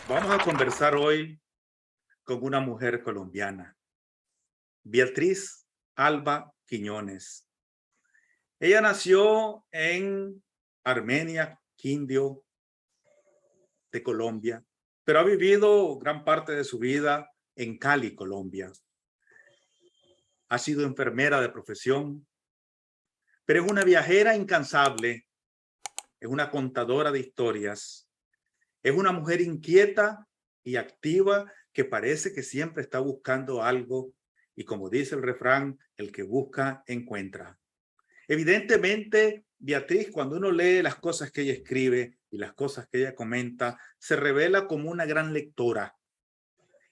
Vamos a conversar hoy con una mujer colombiana, Beatriz Alba Quiñones. Ella nació en Armenia, Quindío, de Colombia, pero ha vivido gran parte de su vida en Cali, Colombia. Ha sido enfermera de profesión, pero es una viajera incansable, es una contadora de historias, es una mujer inquieta y activa que parece que siempre está buscando algo y, como dice el refrán, el que busca encuentra. Evidentemente, Beatriz, cuando uno lee las cosas que ella escribe y las cosas que ella comenta, se revela como una gran lectora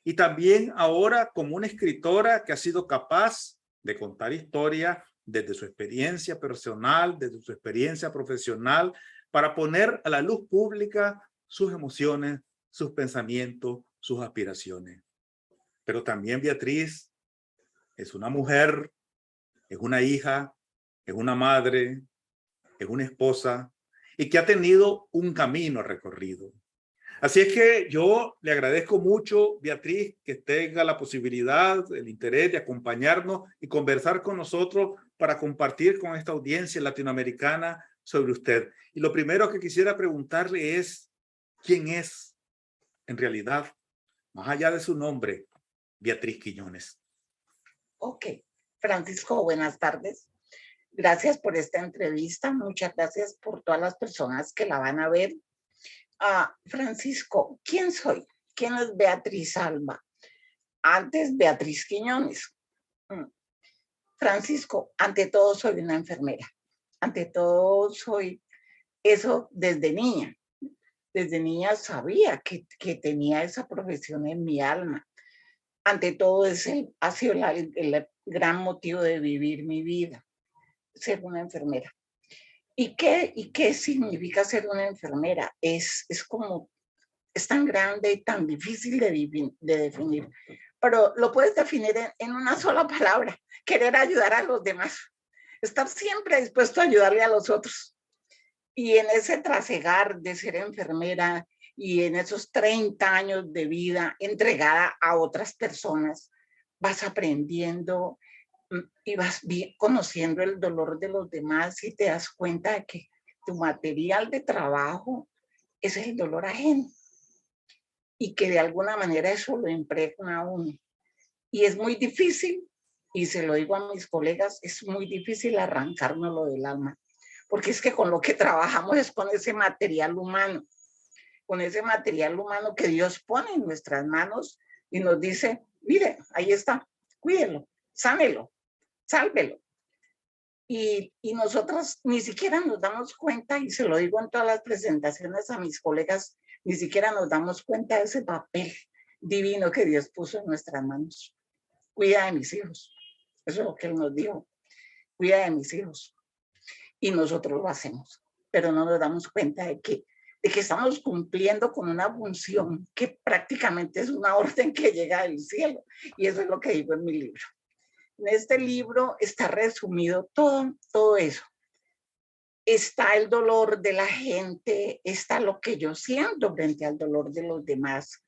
y también ahora como una escritora que ha sido capaz de contar historia desde su experiencia personal, desde su experiencia profesional, para poner a la luz pública sus emociones, sus pensamientos, sus aspiraciones. Pero también Beatriz es una mujer, es una hija, es una madre, es una esposa y que ha tenido un camino recorrido. Así es que yo le agradezco mucho, Beatriz, que tenga la posibilidad, el interés de acompañarnos y conversar con nosotros para compartir con esta audiencia latinoamericana sobre usted. Y lo primero que quisiera preguntarle es, ¿quién es en realidad, más allá de su nombre, Beatriz Quiñones? Ok, Francisco, buenas tardes. Gracias por esta entrevista. Muchas gracias por todas las personas que la van a ver. Francisco, ¿quién soy? ¿Quién es Beatriz Alba? Antes, Beatriz Quiñones. Mm. Francisco, ante todo soy una enfermera. Ante todo soy eso desde niña. Desde niña sabía que tenía esa profesión en mi alma. Ante todo ha sido el gran motivo de vivir mi vida, ser una enfermera. ¿Y qué significa ser una enfermera? Es tan grande y tan difícil de definir, pero lo puedes definir en una sola palabra: querer ayudar a los demás, estar siempre dispuesto a ayudarle a los otros. Y en ese trasegar de ser enfermera y en esos 30 años de vida entregada a otras personas, vas aprendiendo y vas conociendo el dolor de los demás y te das cuenta de que tu material de trabajo es el dolor ajeno y que de alguna manera eso lo impregna a uno. Y es muy difícil, y se lo digo a mis colegas, es muy difícil arrancárnoslo del alma, porque es que con lo que trabajamos es con ese material humano que Dios pone en nuestras manos y nos dice: mire, ahí está, cuídelo, sánelo, sálvelo. Y nosotros ni siquiera nos damos cuenta, y se lo digo en todas las presentaciones a mis colegas, ni siquiera nos damos cuenta de ese papel divino que Dios puso en nuestras manos. Cuida de mis hijos. Eso es lo que Él nos dijo. Cuida de mis hijos. Y nosotros lo hacemos, pero no nos damos cuenta de que estamos cumpliendo con una función que prácticamente es una orden que llega del cielo. Y eso es lo que digo en mi libro. En este libro está resumido todo eso. Está el dolor de la gente, está lo que yo siento frente al dolor de los demás.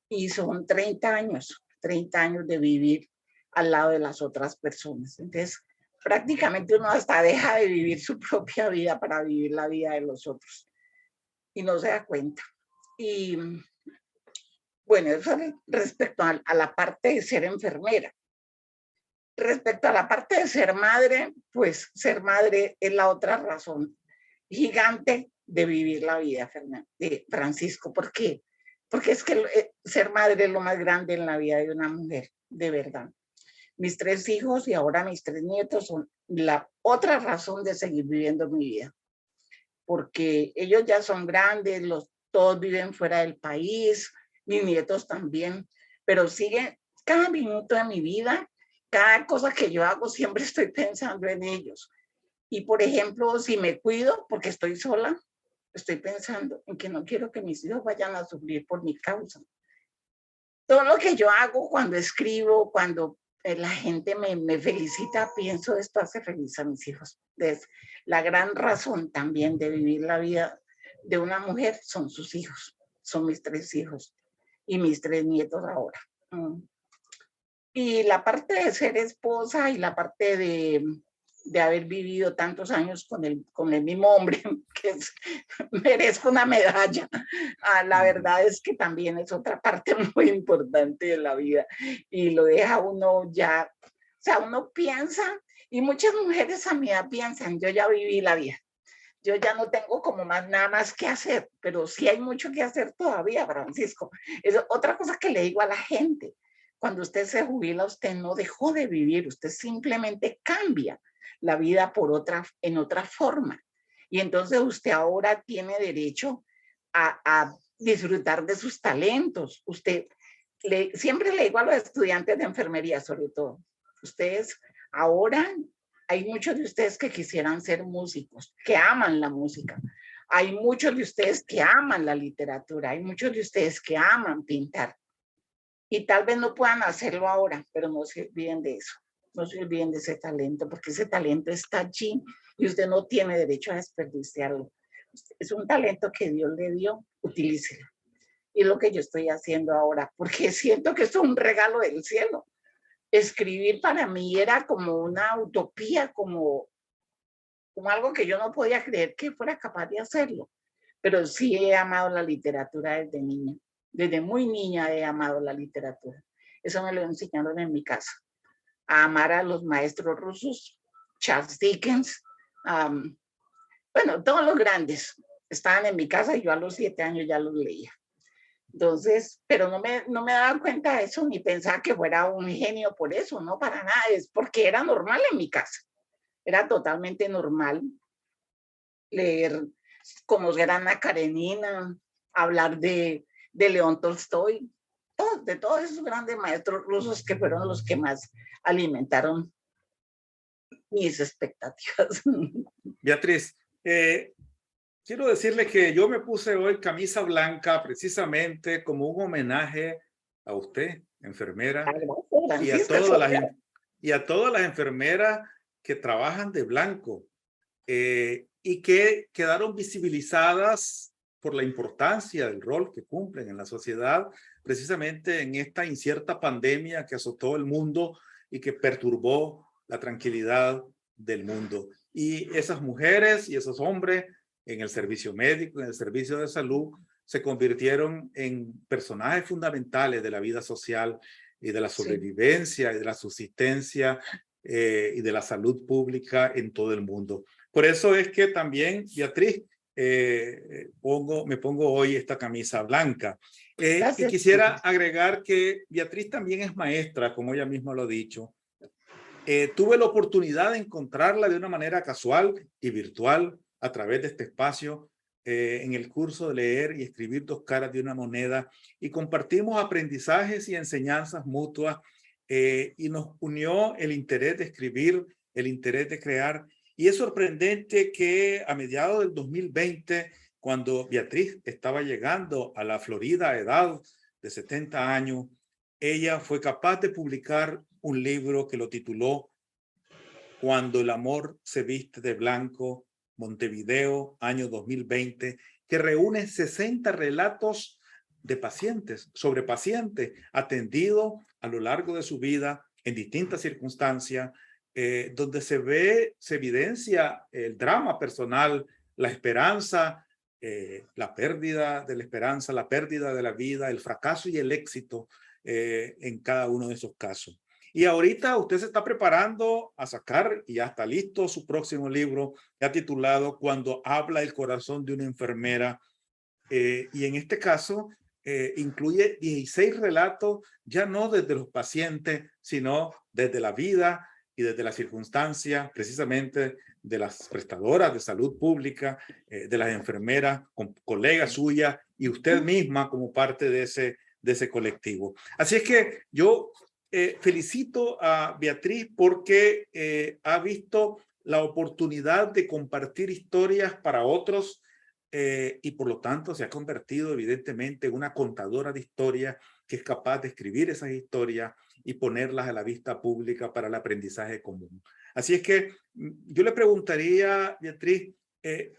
Y son 30 años de vivir al lado de las otras personas. Entonces, prácticamente uno hasta deja de vivir su propia vida para vivir la vida de los otros. Y no se da cuenta. Y bueno, eso es respecto a la parte de ser enfermera. Respecto a la parte de ser madre, pues ser madre es la otra razón gigante de vivir la vida, Francisco. ¿Por qué? Porque es que ser madre es lo más grande en la vida de una mujer, de verdad. Mis 3 hijos y ahora mis 3 nietos son la otra razón de seguir viviendo mi vida. Porque ellos ya son grandes, todos viven fuera del país, mis nietos también, pero siguen cada minuto de mi vida. Cada cosa que yo hago, siempre estoy pensando en ellos. Y, por ejemplo, si me cuido porque estoy sola, estoy pensando en que no quiero que mis hijos vayan a sufrir por mi causa. Todo lo que yo hago cuando escribo, cuando la gente me felicita, pienso: esto hace feliz a mis hijos. Entonces, la gran razón también de vivir la vida de una mujer son sus hijos, son mis 3 hijos. y mis 3 nietos ahora. Y la parte de ser esposa y la parte de haber vivido tantos años con el mismo hombre, que merezco una medalla. La verdad es que también es otra parte muy importante de la vida y lo deja uno ya, o sea, uno piensa, y muchas mujeres a mi edad piensan, yo ya viví la vida, yo ya no tengo como nada más que hacer, pero sí hay mucho que hacer todavía, Francisco. Es otra cosa que le digo a la gente. Cuando usted se jubila, usted no dejó de vivir, usted simplemente cambia la vida en otra forma. Y entonces usted ahora tiene derecho a disfrutar de sus talentos. Siempre le digo a los estudiantes de enfermería, sobre todo, ustedes ahora, hay muchos de ustedes que quisieran ser músicos, que aman la música. Hay muchos de ustedes que aman la literatura, hay muchos de ustedes que aman pintar. Y tal vez no puedan hacerlo ahora, pero no se olviden de eso. No se olviden de ese talento, porque ese talento está allí y usted no tiene derecho a desperdiciarlo. Es un talento que Dios le dio, utilícelo. Y es lo que yo estoy haciendo ahora, porque siento que es un regalo del cielo. Escribir para mí era como una utopía, como algo que yo no podía creer que fuera capaz de hacerlo. Pero sí he amado la literatura desde niña. Desde muy niña he amado la literatura. Eso me lo enseñaron en mi casa. A amar a los maestros rusos, Charles Dickens, bueno, todos los grandes estaban en mi casa y yo a los 7 años ya los leía. Entonces, pero no me daba cuenta de eso ni pensaba que fuera un genio por eso, no para nada, es porque era normal en mi casa. Era totalmente normal leer, conocer a Ana Karenina, hablar de León Tolstoy, de todos esos grandes maestros rusos que fueron los que más alimentaron mis expectativas. Beatriz, quiero decirle que yo me puse hoy camisa blanca precisamente como un homenaje a usted, enfermera, y a todas las enfermeras que trabajan de blanco y que quedaron visibilizadas por la importancia del rol que cumplen en la sociedad, precisamente en esta incierta pandemia que azotó el mundo y que perturbó la tranquilidad del mundo. Y esas mujeres y esos hombres en el servicio médico, en el servicio de salud, se convirtieron en personajes fundamentales de la vida social y de la sobrevivencia y de la subsistencia y de la salud pública en todo el mundo. Por eso es que también, Beatriz, me pongo hoy esta camisa blanca. Y quisiera agregar que Beatriz también es maestra, como ella misma lo ha dicho. Tuve la oportunidad de encontrarla de una manera casual y virtual a través de este espacio en el curso de leer y escribir 2 caras de una moneda, y compartimos aprendizajes y enseñanzas mutuas y nos unió el interés de escribir, el interés de crear. Y es sorprendente que a mediados del 2020, cuando Beatriz estaba llegando a la florida edad de 70 años, ella fue capaz de publicar un libro que lo tituló Cuando el amor se viste de blanco, Montevideo, año 2020, que reúne 60 relatos de pacientes, sobre pacientes atendidos a lo largo de su vida en distintas circunstancias, donde se evidencia el drama personal, la esperanza, la pérdida de la esperanza, la pérdida de la vida, el fracaso y el éxito en cada uno de esos casos. Y ahorita usted se está preparando a sacar, y ya está listo, su próximo libro, ya titulado Cuando habla el corazón de una enfermera. Y en este caso incluye 16 relatos, ya no desde los pacientes, sino desde la vida y desde las circunstancias, precisamente de las prestadoras de salud pública, de las enfermeras, colegas suyas, y usted misma como parte de ese colectivo. Así es que yo felicito a Beatriz porque ha visto la oportunidad de compartir historias para otros y por lo tanto se ha convertido evidentemente en una contadora de historias que es capaz de escribir esas historias y ponerlas a la vista pública para el aprendizaje común. Así es que yo le preguntaría, Beatriz,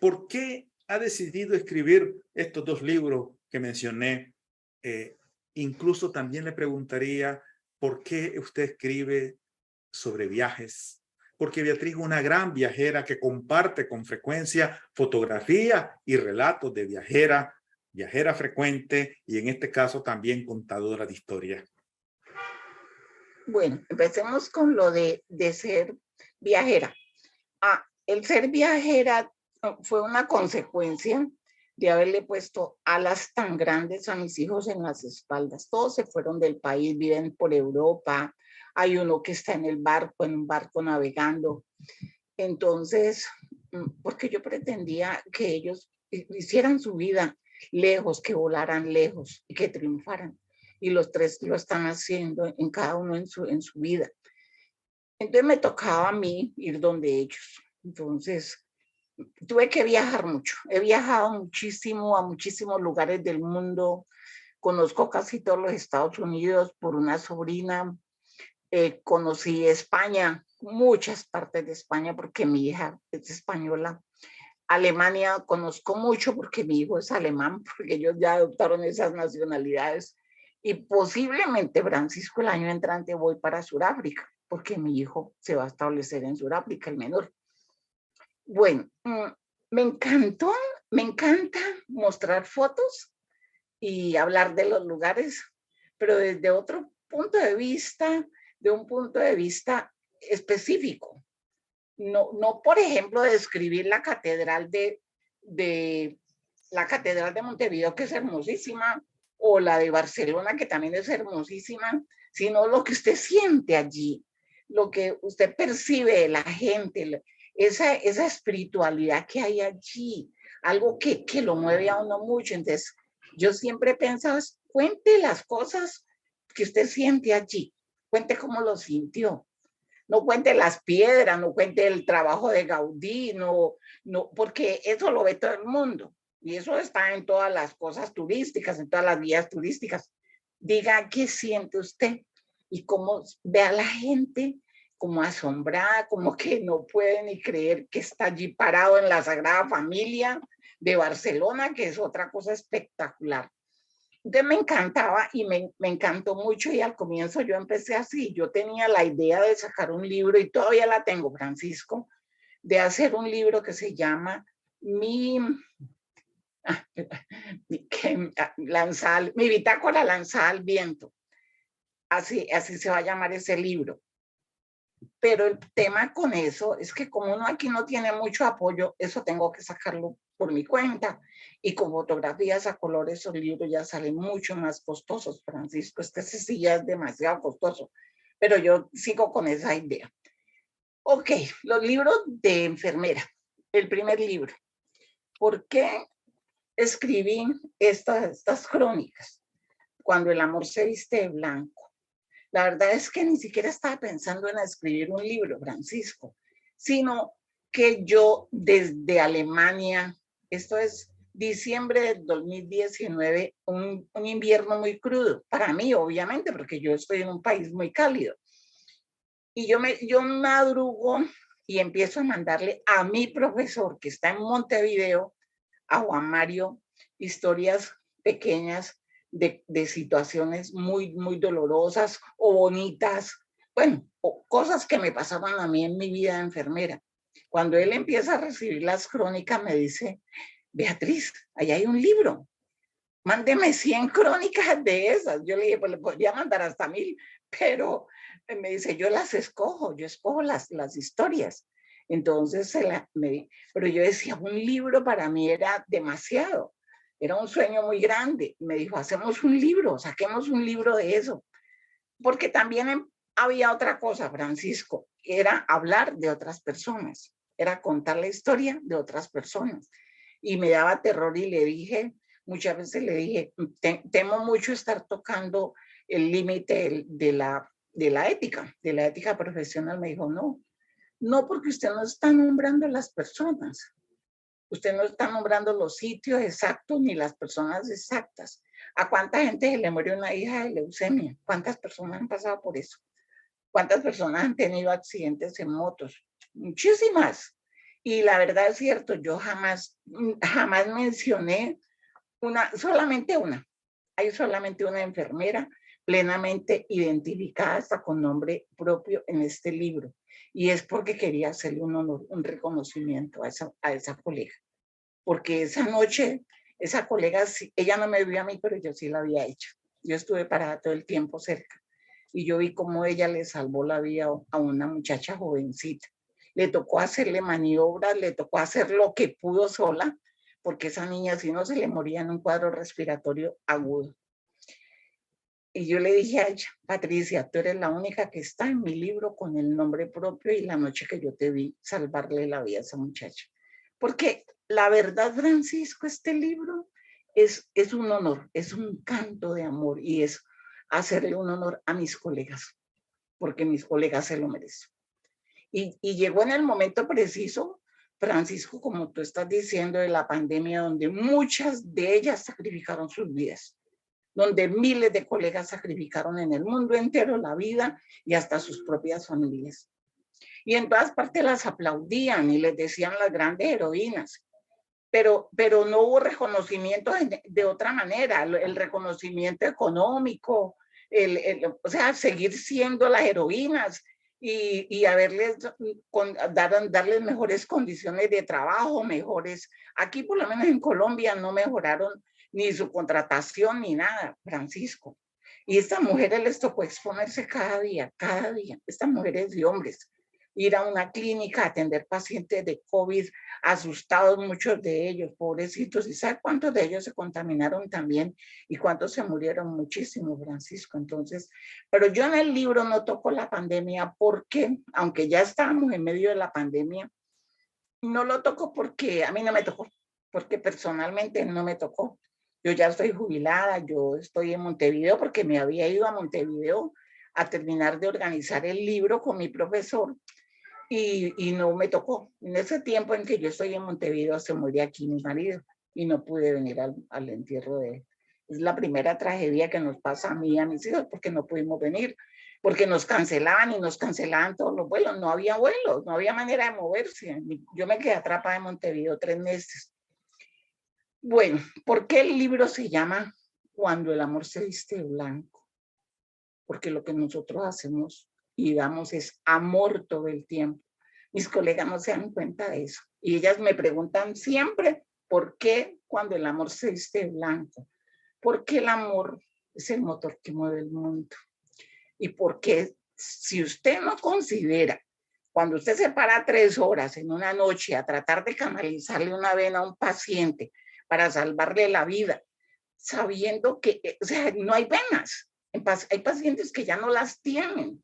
¿por qué ha decidido escribir estos 2 libros que mencioné? Incluso también le preguntaría por qué usted escribe sobre viajes, porque Beatriz es una gran viajera que comparte con frecuencia fotografía y relatos de viajera, viajera frecuente y en este caso también contadora de historia. Bueno, empecemos con lo de ser viajera. El ser viajera fue una consecuencia de haberle puesto alas tan grandes a mis hijos en las espaldas. Todos se fueron del país, viven por Europa. Hay uno que está en el barco, en un barco navegando. Entonces, porque yo pretendía que ellos hicieran su vida lejos, que volaran lejos y que triunfaran. Y los tres lo están haciendo en cada uno en su vida. Entonces me tocaba a mí ir donde ellos. Entonces, tuve que viajar mucho. He viajado muchísimo a muchísimos lugares del mundo. Conozco casi todos los Estados Unidos por una sobrina. Conocí España, muchas partes de España porque mi hija es española. Alemania conozco mucho porque mi hijo es alemán, porque ellos ya adoptaron esas nacionalidades. Y posiblemente, Francisco, el año entrante voy para Sudáfrica, porque mi hijo se va a establecer en Sudáfrica, el menor. Bueno, me encanta mostrar fotos y hablar de los lugares, pero desde otro punto de vista, de un punto de vista específico. No, por ejemplo, describir la catedral la catedral de Montevideo, que es hermosísima, o la de Barcelona, que también es hermosísima, sino lo que usted siente allí, lo que usted percibe de la gente, esa espiritualidad que hay allí, algo que lo mueve a uno mucho. Entonces, yo siempre he pensado, cuente las cosas que usted siente allí, cuente cómo lo sintió. No cuente las piedras, no cuente el trabajo de Gaudí, no, porque eso lo ve todo el mundo. Y eso está en todas las cosas turísticas, en todas las guías turísticas. Diga qué siente usted y cómo ve a la gente como asombrada, como que no puede ni creer que está allí parado en la Sagrada Familia de Barcelona, que es otra cosa espectacular. Entonces me encantaba y me encantó mucho, y al comienzo yo empecé así. Yo tenía la idea de sacar un libro, y todavía la tengo, Francisco, de hacer un libro que se llama Mi bitácora lanzada al viento. Así se va a llamar ese libro. Pero el tema con eso es que como uno aquí no tiene mucho apoyo, eso tengo que sacarlo por mi cuenta. Y con fotografías a colores, esos libros ya salen mucho más costosos, Francisco. Sí ya es demasiado costoso. Pero yo sigo con esa idea. Ok, los libros de enfermera. El primer libro. ¿Por qué escribí estas crónicas? Cuando el amor se viste de blanco. La verdad es que ni siquiera estaba pensando en escribir un libro, Francisco, sino que yo desde Alemania, esto es diciembre del 2019, un invierno muy crudo, para mí obviamente, porque yo estoy en un país muy cálido. Y yo madrugo y empiezo a mandarle a mi profesor, que está en Montevideo, a Juan Mario, historias pequeñas de situaciones muy, muy dolorosas o bonitas, bueno, o cosas que me pasaban a mí en mi vida de enfermera. Cuando él empieza a recibir las crónicas, me dice: Beatriz, ahí hay un libro, mándeme 100 crónicas de esas. Yo le dije, pues le podría mandar hasta 1000, pero me dice, yo escojo las historias. Entonces, pero yo decía, un libro para mí era demasiado, era un sueño muy grande. Me dijo, hacemos un libro, saquemos un libro de eso. Porque también había otra cosa, Francisco, era hablar de otras personas, era contar la historia de otras personas. Y me daba terror, y le dije, muchas veces le dije, temo mucho estar tocando el límite de la ética profesional. Me dijo, no, porque usted no está nombrando las personas. Usted no está nombrando los sitios exactos ni las personas exactas. ¿A cuánta gente se le murió una hija de leucemia? ¿Cuántas personas han pasado por eso? ¿Cuántas personas han tenido accidentes en motos? Muchísimas. Y la verdad es cierto, yo jamás mencioné solamente una. hay solamente una enfermera plenamente identificada hasta con nombre propio en este libro. Y es porque quería hacerle un honor, un reconocimiento a esa colega. Porque esa noche, esa colega, ella no me vio a mí, pero yo sí la había hecho. Yo estuve parada todo el tiempo cerca y yo vi cómo ella le salvó la vida a una muchacha jovencita. Le tocó hacerle maniobras, le tocó hacer lo que pudo sola, porque esa niña si no se le moría en un cuadro respiratorio agudo. Y yo le dije a ella, Patricia, tú eres la única que está en mi libro con el nombre propio y la noche que yo te vi salvarle la vida a esa muchacha. Porque la verdad, Francisco, este libro es un honor, es un canto de amor y es hacerle un honor a mis colegas, porque mis colegas se lo merecen. Y llegó en el momento preciso, Francisco, como tú estás diciendo, de la pandemia, donde muchas de ellas sacrificaron sus vidas, donde miles de colegas sacrificaron en el mundo entero la vida y hasta sus propias familias. Y en todas partes las aplaudían y les decían las grandes heroínas, pero no hubo reconocimiento de otra manera, el reconocimiento económico, o sea, seguir siendo las heroínas y darles mejores condiciones de trabajo, mejores. Aquí por lo menos en Colombia no mejoraron ni su contratación ni nada, Francisco. Y estas mujeres les tocó exponerse cada día, estas mujeres y hombres, ir a una clínica, atender pacientes de COVID, asustados muchos de ellos, pobrecitos, y ¿sabe cuántos de ellos se contaminaron también y cuántos se murieron? Muchísimo, Francisco. Entonces, pero yo en el libro no toco la pandemia porque, aunque ya estábamos en medio de la pandemia, no lo toco porque a mí no me tocó, porque personalmente no me tocó. Yo ya estoy jubilada, yo estoy en Montevideo porque me había ido a Montevideo a terminar de organizar el libro con mi profesor y no me tocó. En ese tiempo en que yo estoy en Montevideo se murió aquí mi marido y no pude venir al entierro de él. Es la primera tragedia que nos pasa a mí y a mis hijos porque no pudimos venir, porque nos cancelaban y nos cancelaban todos los vuelos. No había vuelos, no había manera de moverse. Yo me quedé atrapada en Montevideo 3 meses. Bueno, ¿por qué el libro se llama Cuando el amor se viste de blanco? Porque lo que nosotros hacemos y damos es amor todo el tiempo. Mis colegas no se dan cuenta de eso. Y ellas me preguntan siempre, ¿por qué cuando el amor se viste de blanco? Porque el amor es el motor que mueve el mundo. Y porque si usted no considera, cuando usted se para 3 horas en una noche a tratar de canalizarle una vena a un paciente para salvarle la vida, sabiendo que, o sea, no hay venas. Hay pacientes que ya no las tienen.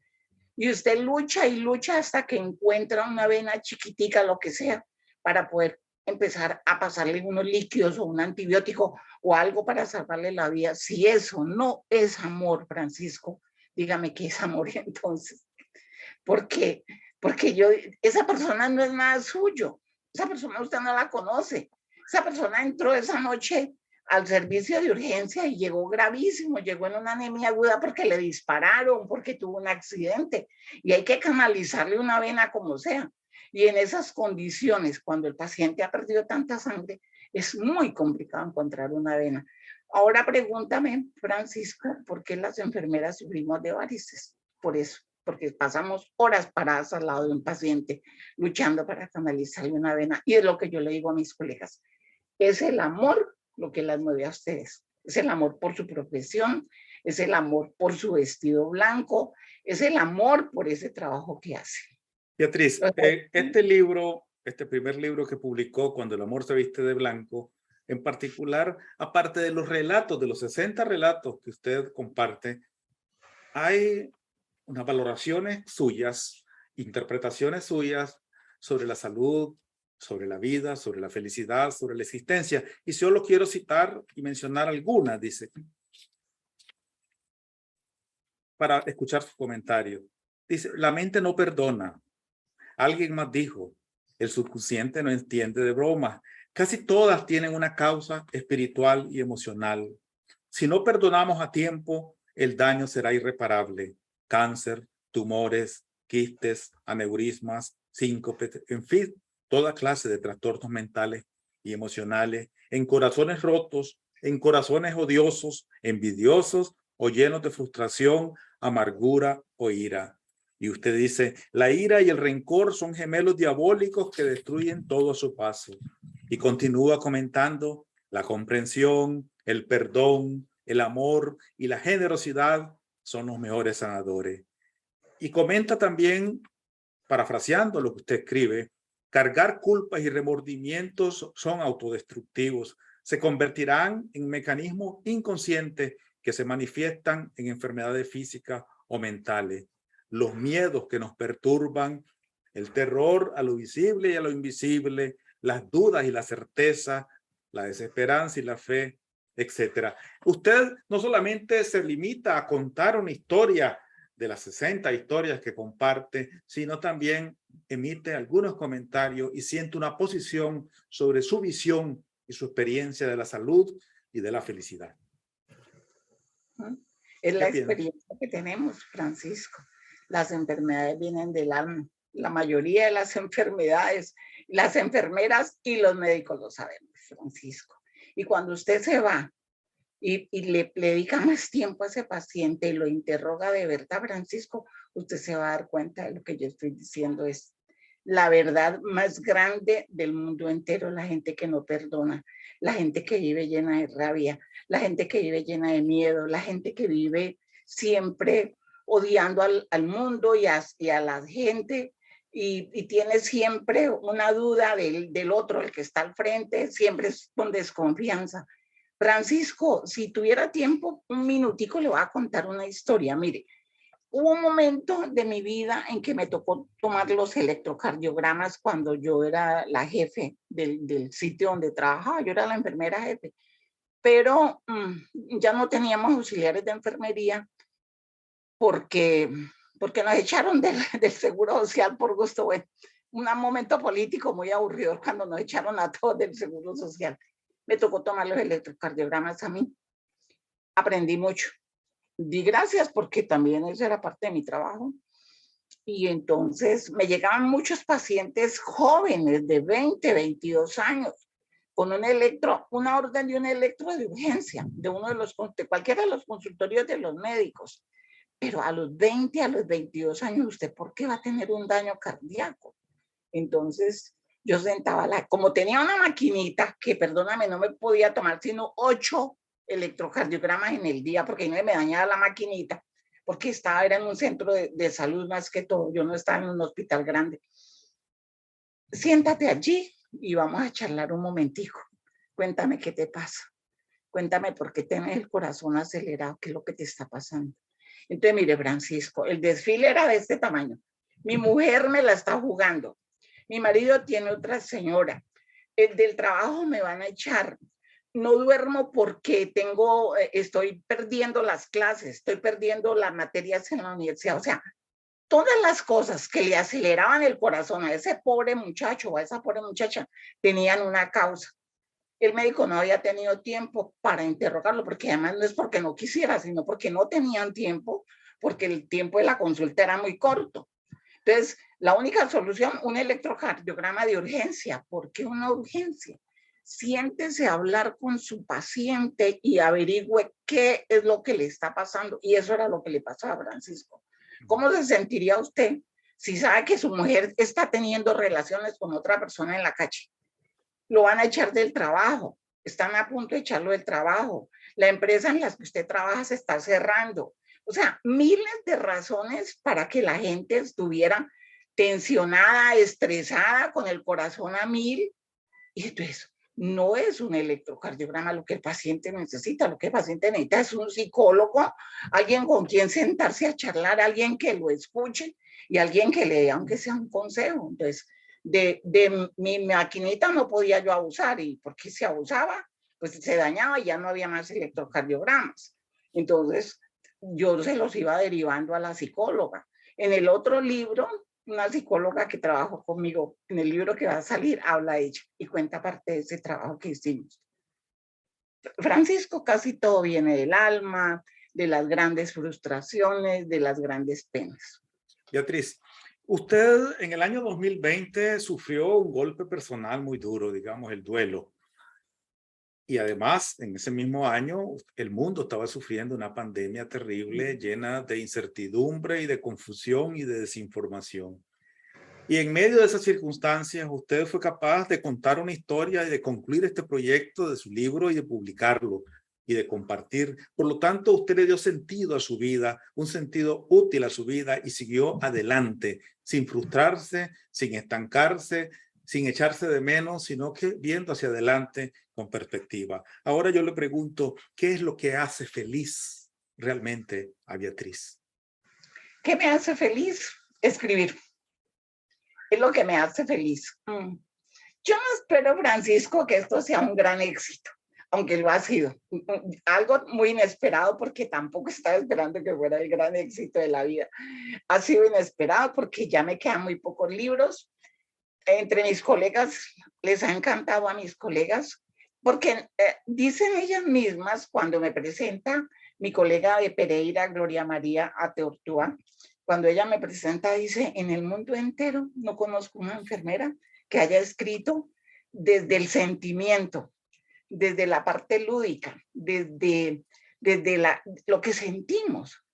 Y usted lucha y lucha hasta que encuentra una vena chiquitica, lo que sea, para poder empezar a pasarle unos líquidos o un antibiótico o algo para salvarle la vida. Si eso no es amor, Francisco, dígame qué es amor entonces. Porque, esa persona no es nada suyo. Esa persona usted no la conoce. Esa persona entró esa noche al servicio de urgencia y llegó gravísimo, llegó en una anemia aguda porque le dispararon, porque tuvo un accidente y hay que canalizarle una vena como sea. Y en esas condiciones, cuando el paciente ha perdido tanta sangre, es muy complicado encontrar una vena. Ahora pregúntame, Francisco, ¿por qué las enfermeras sufrimos de varices? Por eso, porque pasamos horas paradas al lado de un paciente luchando para canalizarle una vena. Y es lo que yo le digo a mis colegas, es el amor lo que las mueve a ustedes. Es el amor por su profesión, es el amor por su vestido blanco, es el amor por ese trabajo que hacen. Beatriz, este libro, este primer libro que publicó, Cuando el amor se viste de blanco, en particular, aparte de los relatos, de los 60 relatos que usted comparte, hay unas valoraciones suyas, interpretaciones suyas sobre la salud, sobre la vida, sobre la felicidad, sobre la existencia. Y solo quiero citar y mencionar algunas, dice, para escuchar su comentario. Dice, la mente no perdona. Alguien más dijo, el subconsciente no entiende de bromas. Casi todas tienen una causa espiritual y emocional. Si no perdonamos a tiempo, el daño será irreparable. Cáncer, tumores, quistes, aneurismas, síncope, en fin, toda clase de trastornos mentales y emocionales, en corazones rotos en corazones odiosos, envidiosos o llenos de frustración, amargura o ira. Y usted dice, la ira y el rencor son gemelos diabólicos que destruyen todo a su paso. Y continúa comentando, la comprensión, el perdón, el amor y la generosidad son los mejores sanadores. Y comenta también, parafraseando lo que usted escribe, cargar culpas y remordimientos son autodestructivos. Se convertirán en mecanismos inconscientes que se manifiestan en enfermedades físicas o mentales. Los miedos que nos perturban, el terror a lo visible y a lo invisible, las dudas y la certeza, la desesperanza y la fe, etcétera. Usted no solamente se limita a contar una historia de las 60 historias que comparte, sino también emite algunos comentarios y siente una posición sobre su visión y su experiencia de la salud y de la felicidad. Es la experiencia que tenemos, Francisco. Las enfermedades vienen del alma. La mayoría de las enfermedades, las enfermeras y los médicos lo sabemos, Francisco. Y cuando usted se va y le dedica más tiempo a ese paciente y lo interroga de verdad, Francisco, usted se va a dar cuenta de lo que yo estoy diciendo es la verdad más grande del mundo entero, la gente que no perdona, la gente que vive llena de rabia, la gente que vive llena de miedo, la gente que vive siempre odiando al mundo y a la gente y tiene siempre una duda del otro, el que está al frente, siempre es con desconfianza. Francisco, si tuviera tiempo, un minutico le voy a contar una historia. Mire, hubo un momento de mi vida en que me tocó tomar los electrocardiogramas cuando yo era la jefe del sitio donde trabajaba. Yo era la enfermera jefe, pero ya no teníamos auxiliares de enfermería porque nos echaron del Seguro Social por gusto. Bueno, un momento político muy aburrido cuando nos echaron a todos del Seguro Social. Me tocó tomar los electrocardiogramas a mí. Aprendí mucho. Di gracias porque también eso era parte de mi trabajo. Y entonces me llegaban muchos pacientes jóvenes de 20, 22 años con una orden de un electro de urgencia de cualquiera de los consultorios de los médicos. Pero a los 20, a los 22 años, ¿usted por qué va a tener un daño cardíaco? Entonces yo sentaba, como tenía una maquinita que, perdóname, no me podía tomar sino 8 electrocardiogramas en el día porque no me dañaba la maquinita, porque era en un centro de salud más que todo, yo no estaba en un hospital grande. Siéntate allí y vamos a charlar un momentico. Cuéntame qué te pasa. Cuéntame por qué tienes el corazón acelerado, qué es lo que te está pasando. Entonces, mire, Francisco, el desfile era de este tamaño. Mi mujer me la está jugando. Mi marido tiene otra señora. Del trabajo me van a echar. No duermo porque estoy perdiendo las clases, estoy perdiendo las materias en la universidad. O sea, todas las cosas que le aceleraban el corazón a ese pobre muchacho o a esa pobre muchacha tenían una causa. El médico no había tenido tiempo para interrogarlo, porque además no es porque no quisiera, sino porque no tenían tiempo, porque el tiempo de la consulta era muy corto. Entonces, la única solución, un electrocardiograma de urgencia. ¿Por qué una urgencia? Siéntese a hablar con su paciente y averigüe qué es lo que le está pasando. Y eso era lo que le pasaba a Francisco. ¿Cómo se sentiría usted si sabe que su mujer está teniendo relaciones con otra persona en la calle? Lo van a echar del trabajo, están a punto de echarlo del trabajo, la empresa en la que usted trabaja se está cerrando. O sea, miles de razones para que la gente estuviera tensionada, estresada, con el corazón a mil. Y entonces, no es un electrocardiograma lo que el paciente necesita, lo que el paciente necesita es un psicólogo, alguien con quien sentarse a charlar, alguien que lo escuche y alguien que le dé, aunque sea un consejo. Entonces, de mi maquinita no podía yo abusar, y porque si abusaba, pues se dañaba y ya no había más electrocardiogramas. Entonces, yo se los iba derivando a la psicóloga. En el otro libro, una psicóloga que trabajó conmigo, en el libro que va a salir, habla ella y cuenta parte de ese trabajo que hicimos. Francisco, casi todo viene del alma, de las grandes frustraciones, de las grandes penas. Beatriz, usted en el año 2020 sufrió un golpe personal muy duro, digamos, el duelo. Y además, en ese mismo año, el mundo estaba sufriendo una pandemia terrible, llena de incertidumbre y de confusión y de desinformación. Y en medio de esas circunstancias, usted fue capaz de contar una historia y de concluir este proyecto de su libro y de publicarlo y de compartir. Por lo tanto, usted le dio sentido a su vida, un sentido útil a su vida y siguió adelante, sin frustrarse, sin estancarse, sin echarse de menos, sino que viendo hacia adelante con perspectiva. Ahora yo le pregunto, ¿qué es lo que hace feliz realmente a Beatriz? ¿Qué me hace feliz? Escribir. Es lo que me hace feliz. Yo no espero, Francisco, que esto sea un gran éxito, aunque lo ha sido. Algo muy inesperado porque tampoco estaba esperando que fuera el gran éxito de la vida. Ha sido inesperado porque ya me quedan muy pocos libros. Entre mis colegas, les ha encantado a mis colegas, porque dicen ellas mismas cuando me presenta mi colega de Pereira, Gloria María Ateortúa, cuando ella me presenta, dice, en el mundo entero no conozco una enfermera que haya escrito desde el sentimiento, desde la parte lúdica, desde lo que sentimos,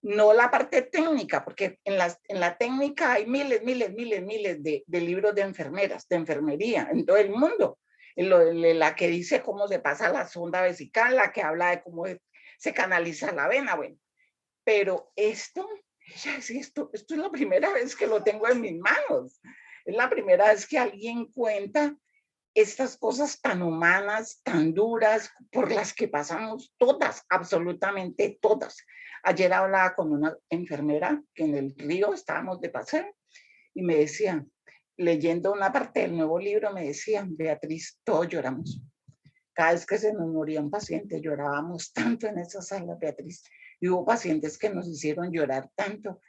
no la parte técnica, porque en la técnica hay miles de libros de enfermeras, de enfermería en todo el mundo. La que dice cómo se pasa la sonda vesical, la que habla de cómo se canaliza la vena, bueno. Pero esto es la primera vez que lo tengo en mis manos. Es la primera vez que alguien cuenta estas cosas tan humanas, tan duras, por las que pasamos todas, absolutamente todas. Ayer hablaba con una enfermera que en el río estábamos de paseo y me decía, leyendo una parte del nuevo libro, me decía, Beatriz, todos lloramos. Cada vez que se nos moría un paciente, llorábamos tanto en esa sala, Beatriz. Y hubo pacientes que nos hicieron llorar tanto.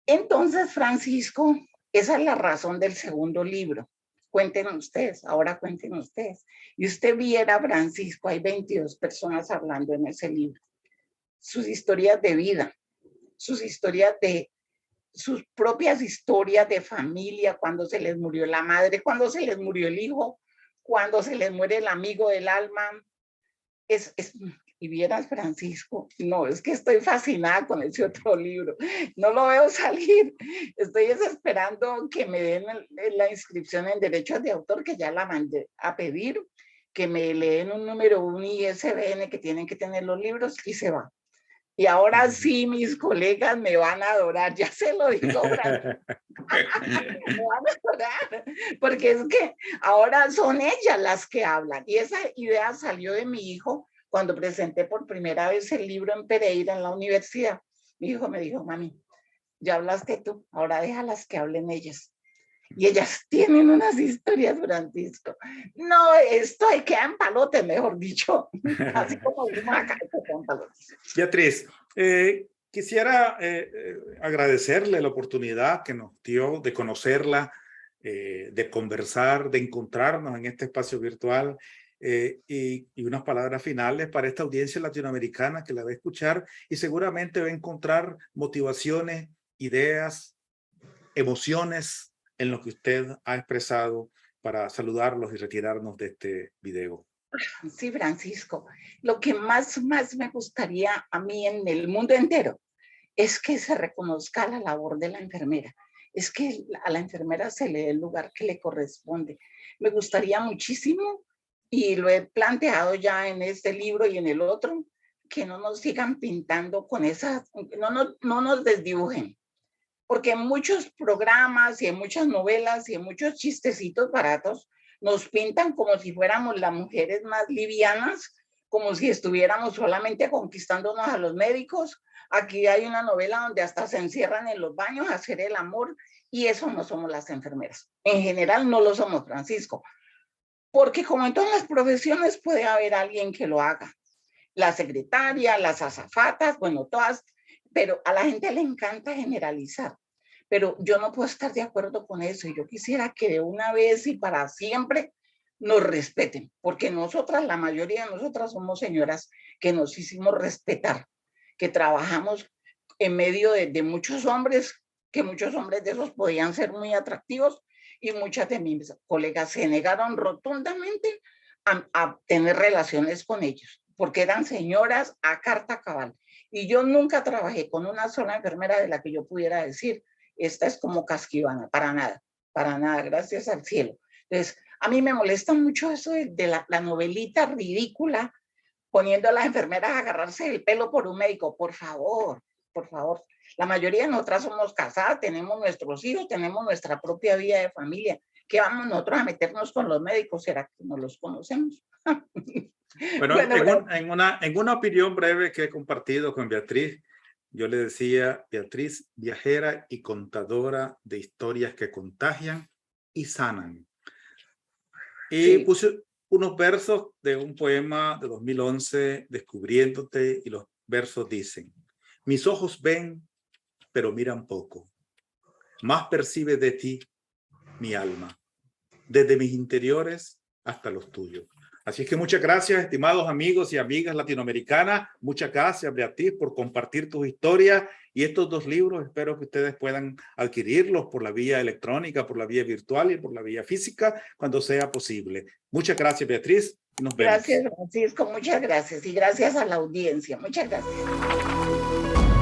Entonces, Francisco, esa es la razón del segundo libro. Cuenten ustedes, ahora cuenten ustedes. Y usted viera, Francisco, hay 22 personas hablando en ese libro. Sus historias de vida, sus historias de sus propias historias de familia, cuando se les murió la madre, cuando se les murió el hijo, cuando se les muere el amigo del alma. Y vieras, Francisco, no, es que estoy fascinada con ese otro libro. No lo veo salir. Estoy desesperando que me den la inscripción en derechos de autor, que ya la mandé a pedir, que me leen un número, un ISBN que tienen que tener los libros y se va. Y ahora sí, mis colegas me van a adorar, ya se lo digo, Francisco. Me van a adorar, porque es que ahora son ellas las que hablan. Y esa idea salió de mi hijo cuando presenté por primera vez el libro en Pereira, en la universidad. Mi hijo me dijo, mami, ya hablaste tú, ahora déjalas que hablen ellas. Y ellas tienen unas historias, Francisco. No, esto hay que en palotes, mejor dicho. Así como decimos acá, en palotes. Beatriz, quisiera agradecerle la oportunidad que nos dio de conocerla, de conversar, de encontrarnos en este espacio virtual y unas palabras finales para esta audiencia latinoamericana que la va a escuchar y seguramente va a encontrar motivaciones, ideas, emociones en lo que usted ha expresado para saludarlos y retirarnos de este video. Sí, Francisco, lo que más me gustaría a mí en el mundo entero es que se reconozca la labor de la enfermera, es que a la enfermera se le dé el lugar que le corresponde. Me gustaría muchísimo, y lo he planteado ya en este libro y en el otro, que no nos sigan pintando con esas, no nos desdibujen, porque en muchos programas y en muchas novelas y en muchos chistecitos baratos nos pintan como si fuéramos las mujeres más livianas, como si estuviéramos solamente conquistándonos a los médicos. Aquí hay una novela donde hasta se encierran en los baños a hacer el amor, y eso no somos las enfermeras. En general no lo somos, Francisco, porque como en todas las profesiones puede haber alguien que lo haga. La secretaria, las azafatas, bueno, todas, pero a la gente le encanta generalizar. Pero yo no puedo estar de acuerdo con eso, y yo quisiera que de una vez y para siempre nos respeten, porque nosotras, la mayoría de nosotras somos señoras que nos hicimos respetar, que trabajamos en medio de muchos hombres, que muchos hombres de esos podían ser muy atractivos, y muchas de mis colegas se negaron rotundamente a tener relaciones con ellos, porque eran señoras a carta cabal. Y yo nunca trabajé con una sola enfermera de la que yo pudiera decir, esta es como Casquivana, para nada, gracias al cielo. Entonces, a mí me molesta mucho eso de la novelita ridícula, poniendo a las enfermeras a agarrarse el pelo por un médico. Por favor, por favor. La mayoría de nosotras somos casadas, tenemos nuestros hijos, tenemos nuestra propia vida de familia. ¿Qué vamos nosotros a meternos con los médicos? ¿Será que no los conocemos? Bueno, Bueno, en una opinión breve que he compartido con Beatriz, yo le decía, Beatriz, viajera y contadora de historias que contagian y sanan. Y sí, puse unos versos de un poema de 2011, Descubriéndote, y los versos dicen: mis ojos ven, pero miran poco. Más percibe de ti mi alma, desde mis interiores hasta los tuyos. Así es que muchas gracias, estimados amigos y amigas latinoamericanas. Muchas gracias, Beatriz, por compartir tus historias y estos dos libros. Espero que ustedes puedan adquirirlos por la vía electrónica, por la vía virtual y por la vía física cuando sea posible. Muchas gracias, Beatriz, y nos vemos. gracias, Francisco, muchas gracias. Y gracias a la audiencia. Muchas gracias.